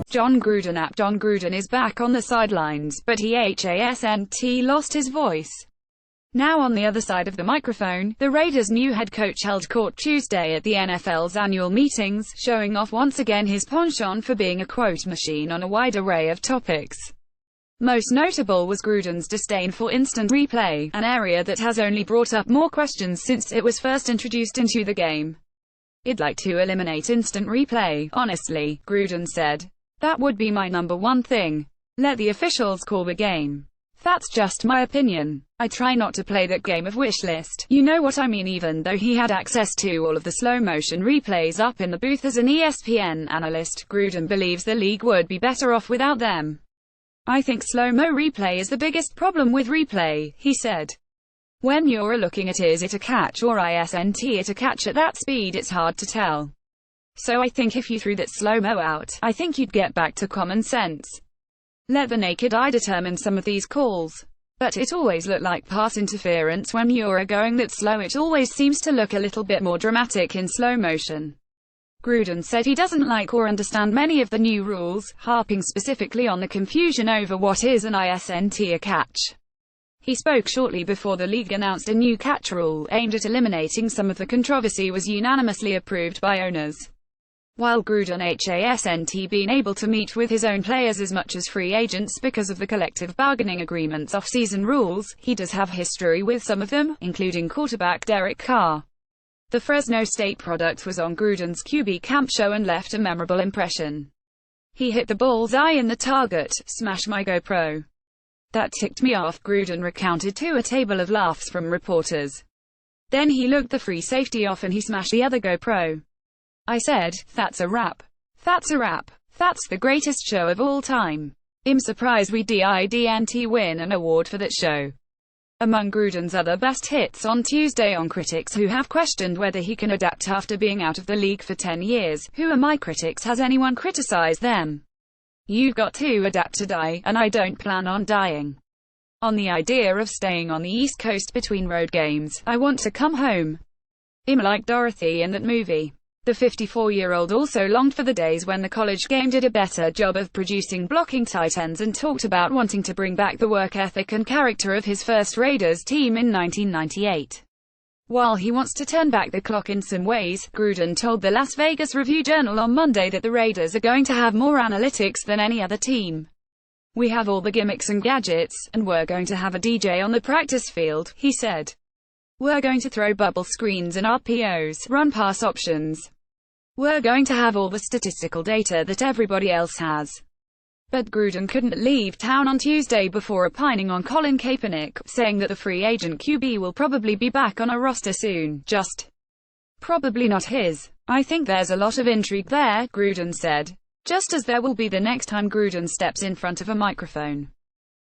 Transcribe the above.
Jon Gruden app. Jon Gruden is back on the sidelines, but he hasn't lost his voice. Now on the other side of the microphone, the Raiders' new head coach held court Tuesday at the NFL's annual meetings, showing off once again his penchant for being a quote machine on a wide array of topics. Most notable was Gruden's disdain for instant replay, an area that has only brought up more questions since it was first introduced into the game. "I'd like to eliminate instant replay, honestly," Gruden said. "That would be my number one thing. Let the officials call the game. That's just my opinion. I try not to play that game of wish list, you know what I mean." Even though he had access to all of the slow-motion replays up in the booth as an ESPN analyst, Gruden believes the league would be better off without them. "I think slow-mo replay is the biggest problem with replay," he said. "When you're looking at is it a catch or isn't it a catch at that speed, it's hard to tell. So I think if you threw that slow-mo out, I think you'd get back to common sense. Let the naked eye determine some of these calls. But it always looked like pass interference when you're going that slow. It always seems to look a little bit more dramatic in slow motion." Gruden said he doesn't like or understand many of the new rules, harping specifically on the confusion over what is an isn't a catch. He spoke shortly before the league announced a new catch rule, aimed at eliminating some of the controversy was unanimously approved by owners. While Gruden hasn't been able to meet with his own players as much as free agents because of the collective bargaining agreement's off-season rules, he does have history with some of them, including quarterback Derek Carr. The Fresno State product was on Gruden's QB camp show and left a memorable impression. "He hit the bullseye in the target, smash my GoPro. That ticked me off," Gruden recounted to a table of laughs from reporters. "Then he looked the free safety off and he smashed the other GoPro. I said, that's a wrap. That's a wrap. That's the greatest show of all time. I'm surprised we didn't win an award for that show." Among Gruden's other best hits on Tuesday on critics who have questioned whether he can adapt after being out of the league for 10 years. "Who are my critics? Has anyone criticized them? You've got to adapt to die, and I don't plan on dying. On the idea of staying on the East Coast between road games, I want to come home. I'm like Dorothy in that movie." The 54-year-old also longed for the days when the college game did a better job of producing blocking tight ends and talked about wanting to bring back the work ethic and character of his first Raiders team in 1998. While he wants to turn back the clock in some ways, Gruden told the Las Vegas Review-Journal on Monday that the Raiders are going to have more analytics than any other team. "We have all the gimmicks and gadgets, and we're going to have a DJ on the practice field," he said. "We're going to throw bubble screens and RPOs, run pass options. We're going to have all the statistical data that everybody else has." But Gruden couldn't leave town on Tuesday before opining on Colin Kaepernick, saying that the free agent QB will probably be back on a roster soon, just probably not his. "I think there's a lot of intrigue there," Gruden said. "Just as there will be the next time Gruden steps in front of a microphone."